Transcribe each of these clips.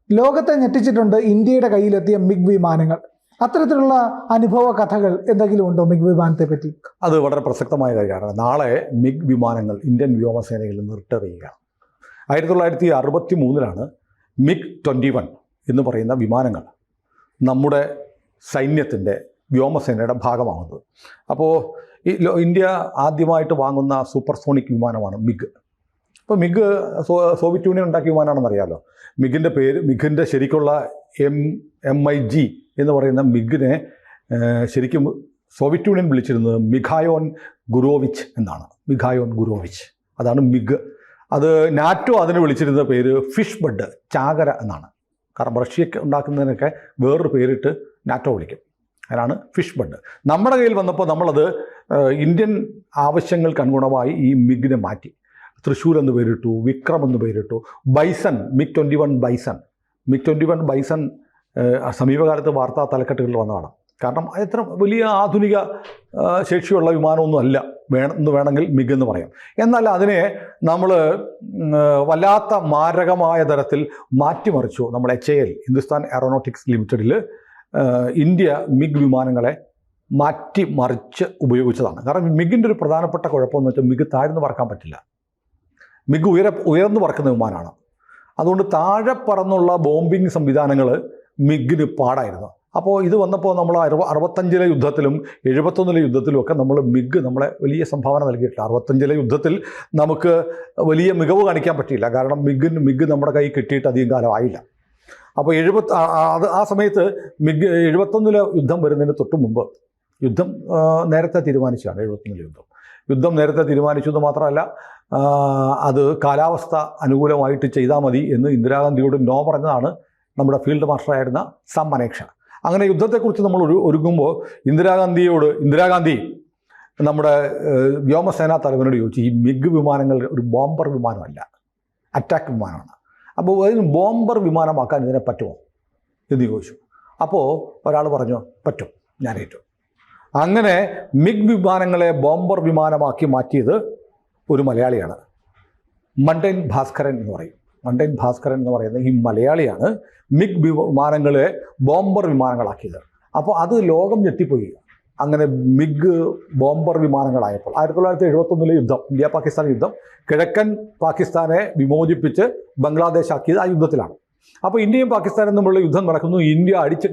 ലോകത്തെ ഞെട്ടിച്ചിട്ടുണ്ട് ഇന്ത്യയുടെ കയ്യിലെത്തിയ മിഗ് വിമാനങ്ങൾ. അത്തരത്തിലുള്ള അനുഭവ കഥകൾ എന്തെങ്കിലും ഉണ്ടോ മിഗ് വിമാനത്തെ പറ്റി? അത് വളരെ പ്രസക്തമായ കാര്യമാണ്. നാളെ മിഗ് വിമാനങ്ങൾ ഇന്ത്യൻ വ്യോമസേനയിൽ നിന്ന് റിട്ടയർ ചെയ്യുകയാണ്. 1963 മിഗ് 21 എന്ന് പറയുന്ന വിമാനങ്ങൾ നമ്മുടെ സൈന്യത്തിൻ്റെ വ്യോമസേനയുടെ ഭാഗമാകുന്നത്. അപ്പോൾ ഇന്ത്യ ആദ്യമായിട്ട് വാങ്ങുന്ന സൂപ്പർസോണിക് വിമാനമാണ് മിഗ്. ഇപ്പോൾ മിഗ് സോവിയറ്റ് യൂണിയൻ ഉണ്ടാക്കിയ വിമാനമാണെന്ന് അറിയാമല്ലോ. മിഗിൻ്റെ പേര്, മിഗിൻ്റെ ശരിക്കുള്ള MiG എന്ന് പറയുന്ന മിഗിനെ ശരിക്കും സോവിയറ്റ് യൂണിയൻ വിളിച്ചിരുന്നത് മിഖായോൻ ഗുരോവിച്ച് എന്നാണ്. മിഖായോൻ ഗുരോവിച്ച്, അതാണ് മിഗ്. അത് നാറ്റോ അതിന് വിളിച്ചിരുന്ന പേര് ഫിഷ് ബഡ്, ചാകര എന്നാണ്. കാരണം റഷ്യക്ക് ഉണ്ടാക്കുന്നതിനൊക്കെ വേറൊരു പേരിട്ട് നാറ്റോ വിളിക്കും. അതിനാണ് ഫിഷ് ബഡ്. നമ്മുടെ കയ്യിൽ വന്നപ്പോൾ നമ്മളത് ഇന്ത്യൻ ആവശ്യങ്ങൾക്ക് അനുഗുണമായി ഈ മിഗിനെ മാറ്റി. തൃശ്ശൂർ എന്ന് പേരിട്ടു, വിക്രം എന്ന് പേരിട്ടു, bison, MiG 21 bison. MiG 21 bison സമീപകാലത്ത് വാർത്താ തലക്കെട്ടുകളിൽ വന്നതാണ്. കാരണം എത്ര വലിയ ആധുനിക ശേഷിയുള്ള വിമാനമൊന്നും അല്ല എന്ന് വേണമെങ്കിൽ മിഗ് എന്ന് പറയാം. എന്നാൽ അതിനെ നമ്മൾ വല്ലാത്ത മാരകമായ തരത്തിൽ മാറ്റിമറിച്ചു. നമ്മൾ HAL, ഹിന്ദുസ്ഥാൻ എയറോനോട്ടിക്സ് ലിമിറ്റഡിൽ ഇന്ത്യ മിഗ് വിമാനങ്ങളെ മാറ്റിമറിച്ച് ഉപയോഗിച്ചതാണ്. കാരണം മിഗിൻ്റെ ഒരു പ്രധാനപ്പെട്ട കുഴപ്പമെന്ന് വെച്ചാൽ മിഗ് താഴ്ന്നു പറക്കാൻ പറ്റില്ല. മിഗ് ഉയർന്നു പറക്കുന്ന വിമാനമാണ്. അതുകൊണ്ട് താഴെ പറന്നുള്ള ബോംബിംഗ് സംവിധാനങ്ങൾ മിഗിന് പാടായിരുന്നു. അപ്പോൾ ഇത് വന്നപ്പോൾ നമ്മൾ 65-ലെ യുദ്ധത്തിലും 71-ലെ യുദ്ധത്തിലും ഒക്കെ മിഗ് നമ്മളെ വലിയ സംഭാവന നൽകിയിട്ടില്ല. 65-ലെ യുദ്ധത്തിൽ നമുക്ക് വലിയ മികവ് കാണിക്കാൻ പറ്റിയില്ല. കാരണം മിഗ് നമ്മുടെ കൈ കിട്ടിയിട്ട് അധികം കാലം ആയില്ല. അപ്പോൾ ആ സമയത്ത് മിഗ് 71-ലെ യുദ്ധം വരുന്നതിന് തൊട്ട് മുമ്പ് യുദ്ധം നേരത്തെ തീരുമാനിച്ചതാണ്. 71-ലെ യുദ്ധം നേരത്തെ തീരുമാനിച്ചു എന്ന് മാത്രമല്ല, അത് കാലാവസ്ഥ അനുകൂലമായിട്ട് ചെയ്താൽ മതി എന്ന് ഇന്ദിരാഗാന്ധിയോട് നോ പറഞ്ഞതാണ് നമ്മുടെ ഫീൽഡ് മാസ്റ്ററായിരുന്ന സാം മനേക്ഷ. അങ്ങനെ യുദ്ധത്തെക്കുറിച്ച് നമ്മൾ ഒരുങ്ങുമ്പോൾ ഇന്ദിരാഗാന്ധി നമ്മുടെ വ്യോമസേനാ തലവനോട് ചോദിച്ചു, ഈ മിഗ് വിമാനങ്ങൾ ഒരു ബോംബർ വിമാനമല്ല, അറ്റാക്ക് വിമാനമാണ്. അപ്പോൾ അതിന് ബോംബർ വിമാനമാക്കാൻ ഇതിനെ പറ്റുമോ എന്ന് ചോദിച്ചു. അപ്പോൾ ഒരാൾ പറഞ്ഞു, പറ്റും, ഞാൻ ഏറ്റു. അങ്ങനെ മിഗ് വിമാനങ്ങളെ ബോംബർ വിമാനമാക്കി മാറ്റിയത് ഒരു മലയാളിയാണ്, മണ്ടൻ ഭാസ്കരൻ എന്ന് പറയും. മണ്ടൻ ഭാസ്കരൻ എന്ന് പറയുന്ന ഈ മലയാളിയാണ് മിഗ് വിമാനങ്ങളെ ബോംബർ വിമാനങ്ങളാക്കിയത്. അപ്പോൾ അത് ലോകം ഞെട്ടിപ്പോയി. അങ്ങനെ മിഗ് ബോംബർ വിമാനങ്ങളായപ്പോൾ 1971-ലെ യുദ്ധം, ഇന്ത്യ പാകിസ്ഥാൻ യുദ്ധം, കിഴക്കൻ പാകിസ്ഥാനെ വിമോചിപ്പിച്ച് ബംഗ്ലാദേശ് ആക്കിയത് ആ യുദ്ധത്തിലാണ്. അപ്പോൾ ഇന്ത്യയും പാകിസ്ഥാനും തമ്മിലുള്ള യുദ്ധം നടക്കുന്നു. ഇന്ത്യ അടിച്ച്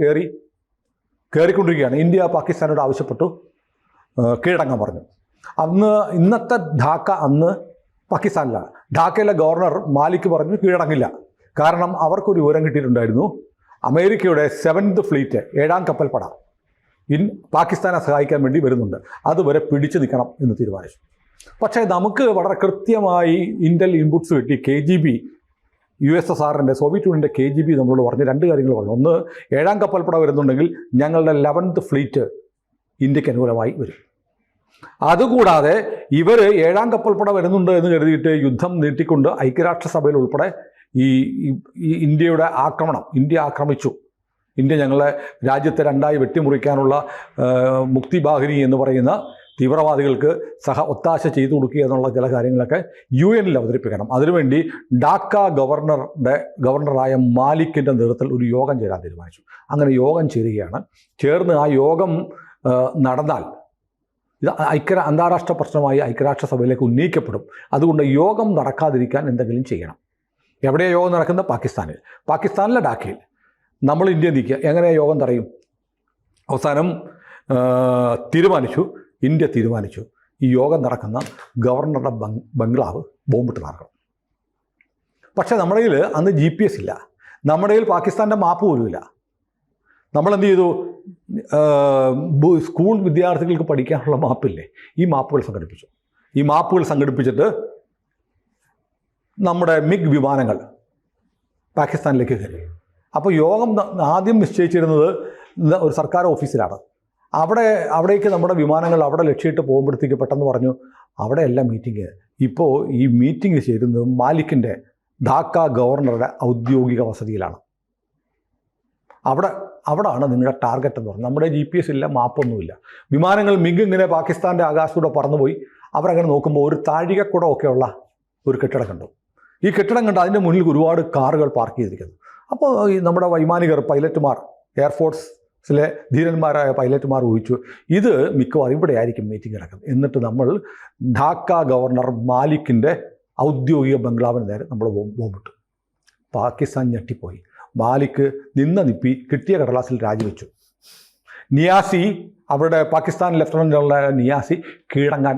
കയറിക്കൊണ്ടിരിക്കുകയാണ്. ഇന്ത്യ പാകിസ്ഥാനോട് ആവശ്യപ്പെട്ടു കീഴടങ്ങാൻ പറഞ്ഞു. ഇന്നത്തെ ഢാക്ക അന്ന് പാകിസ്ഥാനിലാണ്. ഢാക്കയിലെ ഗവർണർ മാലിക് പറഞ്ഞു കീഴടങ്ങില്ല. കാരണം അവർക്കൊരു വിവരം കിട്ടിയിട്ടുണ്ടായിരുന്നു, അമേരിക്കയുടെ 7th ഫ്ലീറ്റ്, 7ാം കപ്പൽപ്പട പാകിസ്ഥാനെ സഹായിക്കാൻ വേണ്ടി വരുന്നുണ്ട്, അതുവരെ പിടിച്ചു നിൽക്കണം എന്ന് തീരുമാനിച്ചു. പക്ഷേ നമുക്ക് വളരെ കൃത്യമായി ഇൻ്റൽ ഇൻപുട്സ് കിട്ടി. KGB, USSRൻ്റെ, സോവിയറ്റ് യൂണിയൻ്റെ KGB നമ്മളോട് പറഞ്ഞ് 2 കാര്യങ്ങൾ പറഞ്ഞു. ഒന്ന്, 7ാം കപ്പൽപ്പട വരുന്നുണ്ടെങ്കിൽ ഞങ്ങളുടെ 11th ഫ്ലീറ്റ് ഇന്ത്യക്ക് അനുകൂലമായി വരും. അതുകൂടാതെ ഇവർ 7ാം കപ്പൽപ്പട വരുന്നുണ്ട് എന്ന് കരുതിയിട്ട് യുദ്ധം നീട്ടിക്കൊണ്ട് ഐക്യരാഷ്ട്രസഭയിൽ ഉൾപ്പെടെ ഈ ഇന്ത്യയുടെ ഇന്ത്യ ആക്രമിച്ചു, ഇന്ത്യ ഞങ്ങളെ രാജ്യത്തെ 2ആയി വെട്ടിമുറിക്കാനുള്ള മുക്തി ബാഹിനി എന്ന് പറയുന്ന തീവ്രവാദികൾക്ക് ഒത്താശ ചെയ്തു കൊടുക്കുക എന്നുള്ള ചില കാര്യങ്ങളൊക്കെ UN-ൽ അവതരിപ്പിക്കണം. അതിനുവേണ്ടി ഢാക്ക ഗവർണറായ മാലിക്കിൻ്റെ നേതൃത്വത്തിൽ ഒരു യോഗം ചേരാൻ തീരുമാനിച്ചു. അങ്ങനെ യോഗം ചേരുകയാണ്. ചേർന്ന് ആ യോഗം നടന്നാൽ ഇത് അന്താരാഷ്ട്ര പ്രശ്നമായി ഐക്യരാഷ്ട്രസഭയിലേക്ക് ഉന്നയിക്കപ്പെടും. അതുകൊണ്ട് യോഗം നടക്കാതിരിക്കാൻ എന്തെങ്കിലും ചെയ്യണം. എവിടെയാണ് യോഗം നടക്കുന്നത്? പാകിസ്ഥാനിലെ ഢാക്കയിൽ. നമ്മൾ ഇന്ത്യ നിൽക്കുക, എങ്ങനെയാണ് യോഗം തടയും? അവസാനം ഇന്ത്യ തീരുമാനിച്ചു ഈ യോഗം നടക്കുന്ന ഗവർണറുടെ ബംഗ്ലാവ് ബോംബിട്ട് നടക്കണം. പക്ഷേ നമ്മുടെ കയ്യിൽ അന്ന് GPS ഇല്ല, നമ്മുടെ കയ്യിൽ പാകിസ്ഥാൻ്റെ മാപ്പ് പോലുമില്ല. നമ്മളെന്ത് ചെയ്തു? സ്കൂൾ വിദ്യാർത്ഥികൾക്ക് പഠിക്കാനുള്ള മാപ്പില്ലേ, ഈ മാപ്പുകൾ സംഘടിപ്പിച്ചിട്ട് നമ്മുടെ മിഗ് വിമാനങ്ങൾ പാകിസ്ഥാനിലേക്ക് കയറി. അപ്പോൾ യോഗം ആദ്യം നിശ്ചയിച്ചിരുന്നത് ഒരു സർക്കാർ ഓഫീസിലാണ്. അവിടേക്ക് നമ്മുടെ വിമാനങ്ങൾ അവിടെ ലക്ഷ്യമിട്ട് പോകുമ്പോഴത്തേക്ക് പെട്ടെന്ന് പറഞ്ഞു അവിടെയല്ല മീറ്റിംഗ്. ഇപ്പോൾ ഈ മീറ്റിംഗ് ചേരുന്നത് മാലിക്കിൻ്റെ ഢാക്ക ഗവർണറുടെ ഔദ്യോഗിക വസതിയിലാണ്. അവിടാണ് നിങ്ങളുടെ ടാർഗറ്റ് എന്ന് പറഞ്ഞു. നമ്മുടെ GPS ഇല്ല, മാപ്പൊന്നുമില്ല. വിമാനങ്ങൾ മിഗ് ഇങ്ങനെ പാകിസ്ഥാൻ്റെ ആകാശത്തൂടെ പറന്നുപോയി. അവരങ്ങനെ നോക്കുമ്പോൾ ഒരു താഴികക്കുടമൊക്കെയുള്ള ഒരു കെട്ടിടം കണ്ടു. ഈ കെട്ടിടം കണ്ട് അതിൻ്റെ മുന്നിൽ ഒരുപാട് കാറുകൾ പാർക്ക് ചെയ്തിരിക്കുന്നു. അപ്പോൾ ഈ നമ്മുടെ വൈമാനികർ പൈലറ്റുമാർ എയർഫോഴ്സിലെ ധീരന്മാരായ പൈലറ്റുമാർ ഊഹിച്ചു ഇത് മിക്കവാറും ഇവിടെ ആയിരിക്കും മീറ്റിംഗ് നടക്കുന്നത്. എന്നിട്ട് നമ്മൾ ധാക്ക ഗവർണർ മാലിക്കിൻ്റെ ഔദ്യോഗിക ബംഗ്ലാവിന് നേരെ നമ്മൾ ബോംബിട്ടു. പാകിസ്ഥാൻ ഞെട്ടിപ്പോയി. മാലിക്ക് നിന്ന നിപ്പി കിട്ടിയ കടലാസിൽ രാജിവെച്ചു. നിയാസി, അവരുടെ പാകിസ്ഥാൻ ലഫ്റ്റനന്റ് ജനറലായ നിയാസി കീഴടങ്ങാൻ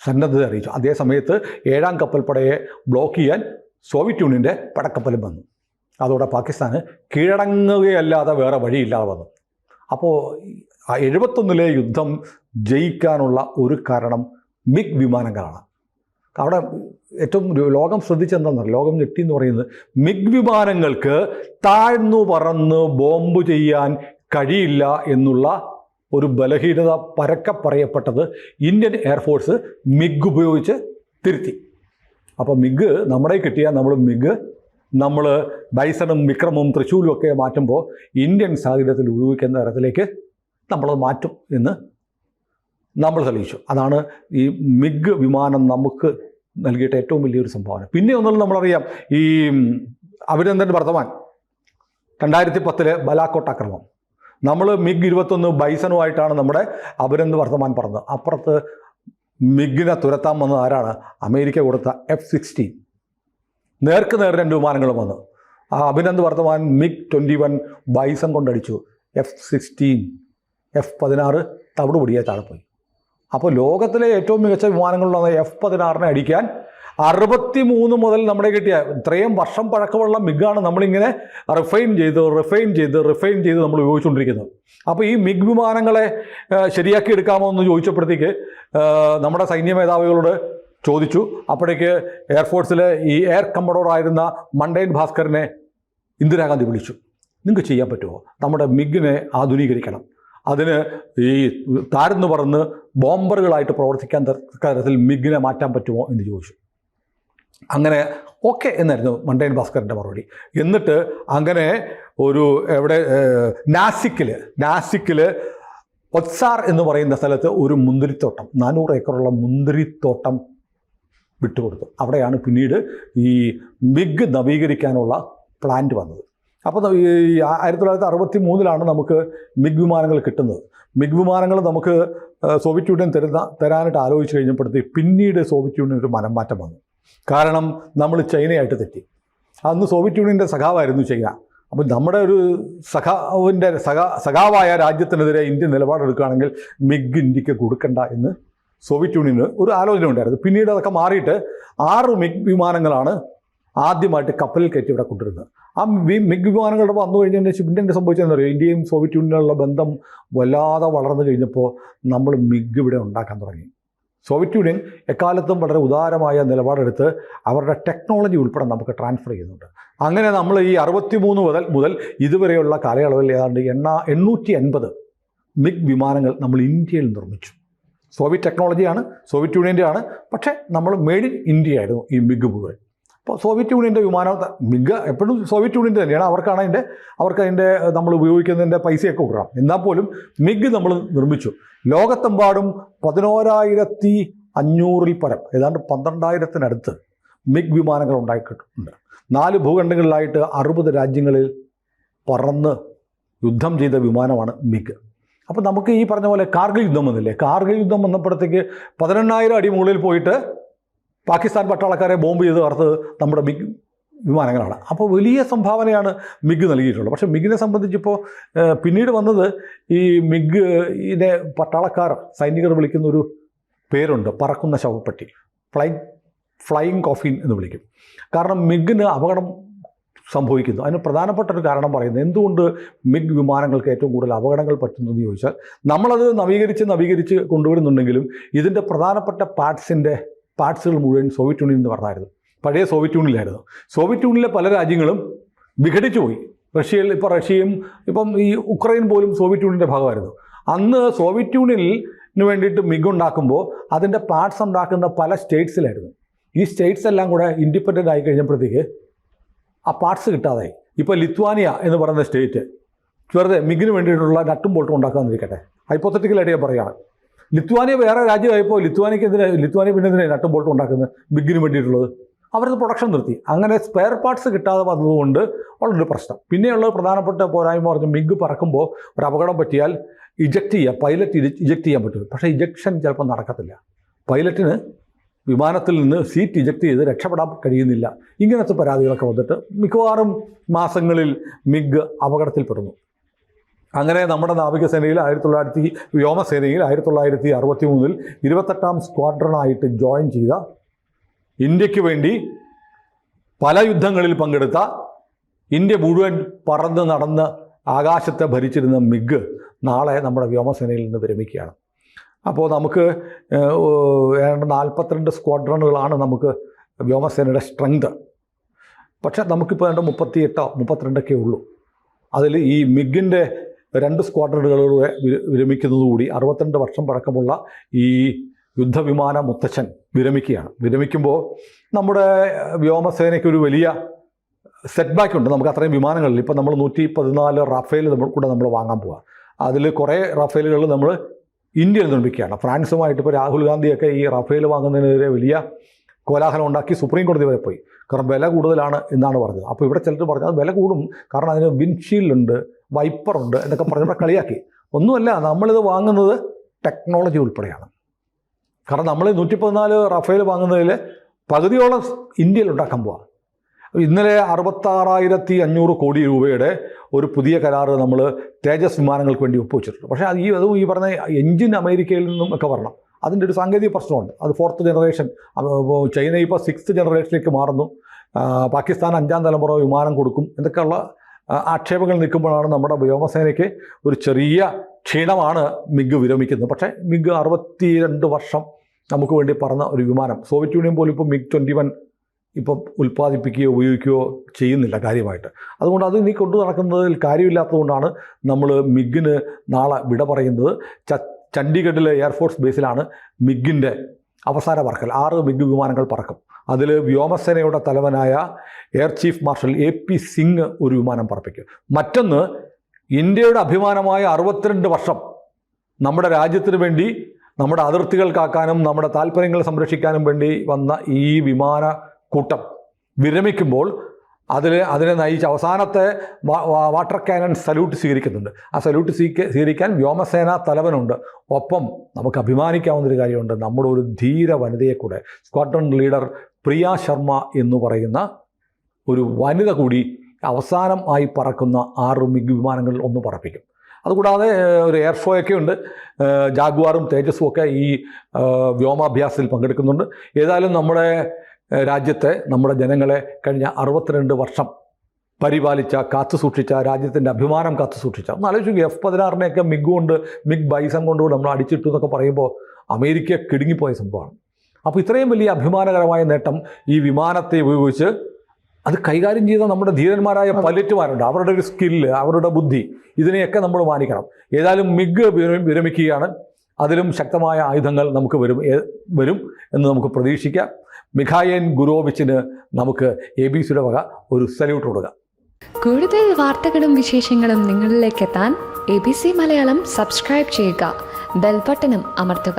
സന്നദ്ധത അറിയിച്ചു. അതേ സമയത്ത് 7ാം കപ്പൽപ്പടയെ ബ്ലോക്ക് ചെയ്യാൻ സോവിയറ്റ് യൂണിയൻ്റെ പടക്കപ്പലും വന്നു. അതോടെ പാകിസ്ഥാന് കീഴടങ്ങുകയല്ലാതെ വേറെ വഴിയില്ലാതെ വന്നു. അപ്പോൾ 71 യുദ്ധം ജയിക്കാനുള്ള ഒരു കാരണം മിഗ് വിമാനങ്ങളാണ്. അവിടെ ഏറ്റവും ലോകം ശ്രദ്ധിച്ചെന്താണെന്ന്, ലോകം ഞെട്ടി എന്ന് പറയുന്നത് മിഗ് വിമാനങ്ങൾക്ക് താഴ്ന്നു പറന്ന് ബോംബ് ചെയ്യാൻ കഴിയില്ല എന്നുള്ള ഒരു ബലഹീനത പരക്കെ പറയപ്പെട്ടത് ഇന്ത്യൻ എയർഫോഴ്സ് മിഗ് ഉപയോഗിച്ച് തിരുത്തി. അപ്പോൾ മിഗ് നമ്മുടെ കിട്ടിയാൽ നമ്മൾ ബൈസണും വിക്രമും തൃശ്ശൂരും ഒക്കെ മാറ്റുമ്പോൾ ഇന്ത്യൻ സാഹചര്യത്തിൽ ഉപയോഗിക്കുന്ന തരത്തിലേക്ക് നമ്മളത് മാറ്റും എന്ന് നമ്മൾ തെളിയിച്ചു. അതാണ് ഈ മിഗ് വിമാനം നമുക്ക് നൽകിയിട്ട് ഏറ്റവും വലിയൊരു സംഭാവന. പിന്നെ ഒന്നും നമ്മളറിയാം, ഈ അഭിനന്ദൻ വർദ്ധമാൻ 2010 ബലാക്കോട്ട് ആക്രമണം. നമ്മൾ മിഗ് 21 ബൈസണുമായിട്ടാണ് നമ്മുടെ അഭിനന്ദൻ വർദ്ധമാൻ പറഞ്ഞത്. അപ്പുറത്ത് മിഗിനെ തുരത്താൻ വന്നത് ആരാണ്? അമേരിക്ക കൊടുത്ത F-16. നേർക്ക് നേർ 2 വിമാനങ്ങളും വന്നു. ആ അഭിനന്ദൻ വർദ്ധമാൻ മിഗ് 21 ബൈസൺ കൊണ്ടടിച്ചു. F-16 F-16 തവിടുപൊടിയെ താഴെപ്പോയി. അപ്പോൾ ലോകത്തിലെ ഏറ്റവും മികച്ച വിമാനങ്ങളിലൊന്ന് F-16 അടിക്കാൻ 63 മുതൽ നമ്മുടെ കിട്ടിയ ഇത്രയും വർഷം പഴക്കമുള്ള മിഗാണ് നമ്മളിങ്ങനെ റിഫൈൻ ചെയ്ത് നമ്മൾ ഉപയോഗിച്ചുകൊണ്ടിരിക്കുന്നത്. അപ്പോൾ ഈ മിഗ് വിമാനങ്ങളെ ശരിയാക്കി എടുക്കാമോ എന്ന് ചോദിച്ചപ്പോഴത്തേക്ക് നമ്മുടെ സൈന്യ മേധാവികളോട് ചോദിച്ചു. അപ്പോഴേക്ക് എയർഫോഴ്സിലെ ഈ എയർ കമ്മഡോറായിരുന്ന മണ്ടൈൻ ഭാസ്കറിനെ ഇന്ദിരാഗാന്ധി വിളിച്ചു. നിങ്ങൾക്ക് ചെയ്യാൻ പറ്റുമോ? നമ്മുടെ മിഗിനെ ആധുനീകരിക്കണം, അതിന് ഈ താഴ്ന്നു പറന്ന് ബോംബറുകളായിട്ട് പ്രവർത്തിക്കാൻ തരത്തിൽ മിഗിനെ മാറ്റാൻ പറ്റുമോ എന്ന് ചോദിച്ചു. അങ്ങനെ ഓക്കെ എന്നായിരുന്നു മണ്ടൈൻ ഭാസ്കറിൻ്റെ മറുപടി. എന്നിട്ട് അങ്ങനെ ഒരു നാസിക്കിൽ ഒത്സാർ എന്ന് പറയുന്ന സ്ഥലത്ത് ഒരു മുന്തിരിത്തോട്ടം, 400 ഏക്കറുള്ള മുന്തിരിത്തോട്ടം വിട്ടുകൊടുത്തു. അവിടെയാണ് പിന്നീട് ഈ മിഗ് നവീകരിക്കാനുള്ള പ്ലാന്റ് വന്നത്. അപ്പോൾ ഈ 1963 നമുക്ക് മിഗ് വിമാനങ്ങൾ കിട്ടുന്നത്. മിഗ് വിമാനങ്ങൾ നമുക്ക് സോവിയറ്റ് യൂണിയൻ തരാനായിട്ട് ആലോചിച്ച് കഴിഞ്ഞപ്പോഴത്തേക്ക് പിന്നീട് സോവിയറ്റ് യൂണിയൻ ഒരു മനംമാറ്റം വന്നു. കാരണം നമ്മൾ ചൈനയായിട്ട് തെറ്റി. അന്ന് സോവിയറ്റ് യൂണിയൻ്റെ സഖാവായിരുന്നു ചൈന. അപ്പോൾ നമ്മുടെ ഒരു സഖാവായ രാജ്യത്തിനെതിരെ ഇന്ത്യ നിലപാടെടുക്കുകയാണെങ്കിൽ മിഗ് ഇന്ത്യക്ക് കൊടുക്കണ്ട എന്ന് സോവിയറ്റ് യൂണിയന് ഒരു ആലോചന ഉണ്ടായിരുന്നു. പിന്നീട് അതൊക്കെ മാറിയിട്ട് 6 മിഗ് വിമാനങ്ങളാണ് ആദ്യമായിട്ട് കപ്പലിൽ കയറ്റി ഇവിടെ കൊണ്ടുവരുന്നത്. ആ മിഗ് വിമാനങ്ങളുടെ വന്നു കഴിഞ്ഞതിന് ശേഷം പിന്നെ സംഭവിച്ചതെന്ന് അറിയാം, ഇന്ത്യയും സോവിയറ്റ് യൂണിയനുള്ള ബന്ധം വല്ലാതെ വളർന്നു കഴിഞ്ഞപ്പോൾ നമ്മൾ മിഗ് ഇവിടെ ഉണ്ടാക്കാൻ തുടങ്ങി. സോവിയറ്റ് യൂണിയൻ എക്കാലത്തും വളരെ ഉദാരമായ നിലപാടെടുത്ത് അവരുടെ ടെക്നോളജി ഉൾപ്പെടെ നമുക്ക് ട്രാൻസ്ഫർ ചെയ്യുന്നുണ്ട്. അങ്ങനെ നമ്മൾ ഈ 63 മുതൽ ഇതുവരെയുള്ള കാലയളവിൽ ഏതാണ്ട് 850 മിഗ് വിമാനങ്ങൾ നമ്മൾ ഇന്ത്യയിൽ നിർമ്മിച്ചു. സോവിയറ്റ് ടെക്നോളജിയാണ്, സോവിയറ്റ് യൂണിയൻ്റെ ആണ്, പക്ഷേ നമ്മൾ മെയ്ഡ് ഇൻ ഇന്ത്യ ആയിരുന്നു ഈ മിഗ് മുഴുവൻ. അപ്പോൾ സോവിയറ്റ് യൂണിയൻ്റെ വിമാനം മിഗ് എപ്പോഴും സോവിയറ്റ് യൂണിയൻ്റെ തന്നെയാണ്. അവർക്ക് അതിൻ്റെ നമ്മൾ ഉപയോഗിക്കുന്നതിൻ്റെ പൈസയൊക്കെ കൊടുക്കണം. എന്നാൽ പോലും മിഗ് നമ്മൾ നിർമ്മിച്ചു. ലോകത്തെമ്പാടും 11,500 പരം, ഏതാണ്ട് 12,000-നടുത്ത് മിഗ് വിമാനങ്ങൾ ഉണ്ടാക്കിയിട്ടുണ്ട്. 4 ഭൂഖണ്ഡങ്ങളിലായിട്ട് 60 രാജ്യങ്ങളിൽ പറന്ന് യുദ്ധം ചെയ്ത വിമാനമാണ് മിഗ്. അപ്പോൾ നമുക്ക് ഈ പറഞ്ഞ പോലെ കാർഗിൽ യുദ്ധം വന്നില്ലേ? കാർഗിൽ യുദ്ധം വന്നപ്പോഴത്തേക്ക് 18,000 അടി മുകളിൽ പോയിട്ട് പാകിസ്ഥാൻ പട്ടാളക്കാരെ ബോംബ് ചെയ്ത് തകർത്ത് നമ്മുടെ മിഗ് വിമാനങ്ങളാണ്. അപ്പോൾ വലിയ സംഭാവനയാണ് മിഗ് നൽകിയിട്ടുള്ളത്. പക്ഷേ മിഗിനെ സംബന്ധിച്ചിപ്പോൾ പിന്നീട് വന്നത് ഈ മിഗിനെ സൈനികർ വിളിക്കുന്നൊരു പേരുണ്ട്, പറക്കുന്ന ശവപ്പെട്ടി, ഫ്ലൈയിങ് കോഫിൻ എന്ന് വിളിക്കും. കാരണം മിഗിന് അപകടം സംഭവിക്കുന്നു. അതിന് പ്രധാനപ്പെട്ട ഒരു കാരണം പറയുന്നത് എന്തുകൊണ്ട് മിഗ് വിമാനങ്ങൾക്ക് ഏറ്റവും കൂടുതൽ അപകടങ്ങൾ പറ്റുന്നതെന്ന് ചോദിച്ചാൽ, നമ്മളത് നവീകരിച്ച് കൊണ്ടുവരുന്നുണ്ടെങ്കിലും ഇതിൻ്റെ പ്രധാനപ്പെട്ട പാർട്സുകൾ മുഴുവൻ സോവിയറ്റ് യൂണിയൻ എന്ന് പറഞ്ഞായിരുന്നു. പഴയ സോവിയറ്റ് യൂണിയനിലായിരുന്നു. സോവിയറ്റ് യൂണിയനിലെ പല രാജ്യങ്ങളും വിഘടിച്ചു പോയി. റഷ്യയും ഇപ്പം ഈ ഉക്രൈൻ പോലും സോവിയറ്റ് യൂണിയൻ്റെ ഭാഗമായിരുന്നു. അന്ന് സോവിയറ്റ് യൂണിയനിന് വേണ്ടിയിട്ട് മിഗ് ഉണ്ടാക്കുമ്പോൾ അതിൻ്റെ പാർട്സ് ഉണ്ടാക്കുന്ന പല സ്റ്റേറ്റ്സിലായിരുന്നു. ഈ സ്റ്റേറ്റ്സ് എല്ലാം കൂടെ ഇൻഡിപെൻഡൻ്റ് ആയി കഴിഞ്ഞപ്പോഴത്തേക്ക് ആ പാർട്സ് കിട്ടാതായി. ഇപ്പോൾ ലിത്വാനിയ എന്ന് പറയുന്ന സ്റ്റേറ്റ് വെറുതെ മിഗിന് വേണ്ടിയിട്ടുള്ള നട്ടും ബോൾട്ടും ഉണ്ടാക്കാമെന്നിരിക്കട്ടെ, ഹൈപ്പോത്തറ്റിക്കലായിട്ട് ഞാൻ പറയുകയാണ്. ലിത്വാനിയ വേറെ രാജ്യമായപ്പോൾ ലിത്വാനിയ പിന്നെ എന്തിനാണ് നട്ടും ബോൾട്ടും ഉണ്ടാക്കുന്നത്? മിഗിന് വേണ്ടിയിട്ടുള്ളത്. അവരത് പ്രൊഡക്ഷൻ നിർത്തി. അങ്ങനെ സ്പെയർ പാർട്സ് കിട്ടാതെ വന്നതുകൊണ്ട് വളരെ പ്രശ്നം. പിന്നെയുള്ള പ്രധാനപ്പെട്ട പോരായ്മ പറഞ്ഞു, മിഗ് പറക്കുമ്പോൾ ഒരു അപകടം പറ്റിയാൽ പൈലറ്റ് ഇജക്റ്റ് ചെയ്യാൻ പറ്റും. പക്ഷേ ഇജക്ഷൻ ചിലപ്പോൾ നടക്കത്തില്ല. പൈലറ്റിന് വിമാനത്തിൽ നിന്ന് സീറ്റ് ഇജക്റ്റ് ചെയ്ത് രക്ഷപ്പെടാൻ കഴിയുന്നില്ല. ഇങ്ങനത്തെ പരാതികളൊക്കെ വന്നിട്ട് മിക്കവാറും മാസങ്ങളിൽ മിഗ് അപകടത്തിൽപ്പെടുന്നു. അങ്ങനെ നമ്മുടെ നാവികസേനയിൽ വ്യോമസേനയിൽ 1963 28ാം സ്ക്വാഡ്രണായിട്ട് ജോയിൻ ചെയ്ത, ഇന്ത്യക്ക് വേണ്ടി പല യുദ്ധങ്ങളിൽ പങ്കെടുത്ത, ഇന്ത്യ മുഴുവൻ പറന്ന് നടന്ന് ആകാശത്തെ ഭരിച്ചിരുന്ന മിഗ് നാളെ നമ്മുടെ വ്യോമസേനയിൽ നിന്ന് വിരമിക്കുകയാണ്. അപ്പോൾ നമുക്ക് 42 സ്ക്വാഡ്രണുകളാണ് നമുക്ക് വ്യോമസേനയുടെ സ്ട്രെങ്ത്. പക്ഷേ നമുക്കിപ്പോൾ 38-32 ഉള്ളൂ. അതിൽ ഈ മിഗിൻ്റെ 2 സ്ക്വാഡ്രണുകളുടെ വിരമിക്കുന്നതുകൂടി 62 വർഷം പഴക്കമുള്ള ഈ യുദ്ധവിമാന മുത്തച്ഛൻ വിരമിക്കുകയാണ്. വിരമിക്കുമ്പോൾ നമ്മുടെ വ്യോമസേനയ്ക്കൊരു വലിയ സെറ്റ് ബാക്ക് ഉണ്ട്. നമുക്ക് അത്രയും വിമാനങ്ങളിൽ ഇപ്പോൾ നമ്മൾ 114 റാഫേൽ കൂടെ നമ്മൾ വാങ്ങാൻ പോവുക. അതിൽ കുറേ റാഫേലുകൾ നമ്മൾ ഇന്ത്യയിൽ നിർമ്മിക്കുകയാണ്. ഫ്രാൻസുമായിട്ട് ഇപ്പോൾ രാഹുൽ ഗാന്ധിയൊക്കെ ഈ റാഫേൽ വാങ്ങുന്നതിനെതിരെ വലിയ കോലാഹലം ഉണ്ടാക്കി സുപ്രീം കോടതി വരെ പോയി. കാരണം വില കൂടുതലാണ് എന്നാണ് പറഞ്ഞത്. അപ്പോൾ ഇവിടെ ചിലർ പറഞ്ഞത് അത് വില കൂടും, കാരണം അതിന് വിൻഷീൽഡുണ്ട്, വൈപ്പറുണ്ട് എന്നൊക്കെ പറഞ്ഞപ്പോൾ കളിയാക്കി. ഒന്നുമല്ല, നമ്മളിത് വാങ്ങുന്നത് ടെക്നോളജി ഉൾപ്പെടെയാണ്. കാരണം നമ്മൾ 114 റാഫേൽ വാങ്ങുന്നതിൽ പകുതിയോളം ഇന്ത്യയിൽ ഉണ്ടാക്കാൻ പോവാം. ഇന്നലെ 66,500 കോടി രൂപയുടെ ഒരു പുതിയ കരാറ് നമ്മൾ തേജസ് വിമാനങ്ങൾക്ക് വേണ്ടി ഒപ്പുവെച്ചിട്ടുണ്ട്. പക്ഷേ അതും ഈ പറഞ്ഞ എഞ്ചിൻ അമേരിക്കയിൽ നിന്നും ഒക്കെ വരണം. അതിൻ്റെ ഒരു സാങ്കേതിക പ്രശ്നമുണ്ട്. അത് 4th ജനറേഷൻ, ചൈന ഇപ്പോൾ 6th ജനറേഷനിലേക്ക് മാറുന്നു. പാകിസ്ഥാൻ 5ാം തലമുറ വിമാനം കൊടുക്കും എന്നൊക്കെയുള്ള ആക്ഷേപങ്ങൾ നിൽക്കുമ്പോഴാണ് നമ്മുടെ വ്യോമസേനയ്ക്ക് ഒരു ചെറിയ ക്ഷീണമാണ് മിഗ് വിരമിക്കുന്നത്. പക്ഷേ മിഗ് 62 വർഷം നമുക്ക് വേണ്ടി പറന്ന ഒരു വിമാനം. സോവിയറ്റ് യൂണിയൻ പോലും ഇപ്പോൾ MiG-21 ഇപ്പം ഉൽപ്പാദിപ്പിക്കുകയോ ഉപയോഗിക്കുകയോ ചെയ്യുന്നില്ല കാര്യമായിട്ട്. അതുകൊണ്ട് അത് നീ കൊണ്ടു നടക്കുന്നതിൽ കാര്യമില്ലാത്തതുകൊണ്ടാണ് നമ്മൾ മിഗിന് നാളെ വിട പറയുന്നത്. ചണ്ഡീഗഡിലെ എയർഫോഴ്സ് ബേസിലാണ് മിഗിൻ്റെ അവസാന പറക്കൽ. 6 മിഗ് വിമാനങ്ങൾ പറക്കും. അതിൽ വ്യോമസേനയുടെ തലവനായ air chief marshal AP Singh ഒരു വിമാനം പറപ്പിക്കും. മറ്റൊന്ന്, ഇന്ത്യയുടെ അഭിമാനമായ 62 വർഷം നമ്മുടെ രാജ്യത്തിന് വേണ്ടി, നമ്മുടെ അതിർത്തികൾ കാക്കാനും നമ്മുടെ താല്പര്യങ്ങൾ സംരക്ഷിക്കാനും വേണ്ടി വന്ന ഈ വിമാന കൂട്ടം വിരമിക്കുമ്പോൾ അതിനെ നയിച്ച അവസാനത്തെ വാട്ടർ കാനൺ സല്യൂട്ട് സ്വീകരിക്കുന്നുണ്ട്. ആ സല്യൂട്ട് സ്വീകരിക്കാൻ വ്യോമസേന തലവനുണ്ട്. ഒപ്പം നമുക്ക് അഭിമാനിക്കാവുന്നൊരു കാര്യമുണ്ട്, നമ്മുടെ ഒരു ധീര വനിതയെ കൂടെ, സ്ക്വാഡ്രൺ ലീഡർ പ്രിയ ശർമ്മ എന്ന് പറയുന്ന ഒരു വനിത കൂടി അവസാനം ആയി പറക്കുന്ന 6 മിഗ് വിമാനങ്ങളിൽ ഒന്ന് പറപ്പിക്കും. അതുകൂടാതെ ഒരു എയർ ഷോ ഒക്കെ ഉണ്ട്. ജാഗ്വാറും തേജസ്സും ഒക്കെ ഈ വ്യോമാഭ്യാസത്തിൽ പങ്കെടുക്കുന്നുണ്ട്. ഏതായാലും നമ്മുടെ രാജ്യത്തെ, നമ്മുടെ ജനങ്ങളെ കഴിഞ്ഞ 62 വർഷം പരിപാലിച്ച, കാത്തു സൂക്ഷിച്ച, രാജ്യത്തിൻ്റെ അഭിമാനം കാത്തു സൂക്ഷിച്ച, ഒന്ന് ആലോചിക്കുക. F-16 മിഗ് ബൈസൺ കൊണ്ട് നമ്മൾ അടിച്ചിട്ടു എന്നൊക്കെ പറയുമ്പോൾ അമേരിക്ക കിടുങ്ങിപ്പോയ സംഭവമാണ്. അപ്പോൾ ഇത്രയും വലിയ അഭിമാനകരമായ നേട്ടം ഈ വിമാനത്തെ ഉപയോഗിച്ച് അത് കൈകാര്യം ചെയ്ത നമ്മുടെ ധീരന്മാരായ പൈലറ്റുമാരുണ്ട്. അവരുടെ ഒരു സ്കില്ല്, അവരുടെ ബുദ്ധി, ഇതിനെയൊക്കെ നമ്മൾ മാനിക്കണം. ഏതായാലും മിഗ് വിരമിക്കുകയാണ്. അതിലും ശക്തമായ ആയുധങ്ങൾ നമുക്ക് വരും എന്ന് നമുക്ക് പ്രതീക്ഷിക്കാം. മിഖായേൻ ഗുരോവിച്ചിന് നമുക്ക് ABCയുടെ വക ഒരു സല്യൂട്ട് കൊടുക്കാം. കൂടുതൽ വാർത്തകളും വിശേഷങ്ങളും നിങ്ങളിലേക്ക് എത്താൻ ABC മലയാളം സബ്സ്ക്രൈബ് ചെയ്യുക, ബെൽ ബട്ടണും അമർത്തുക.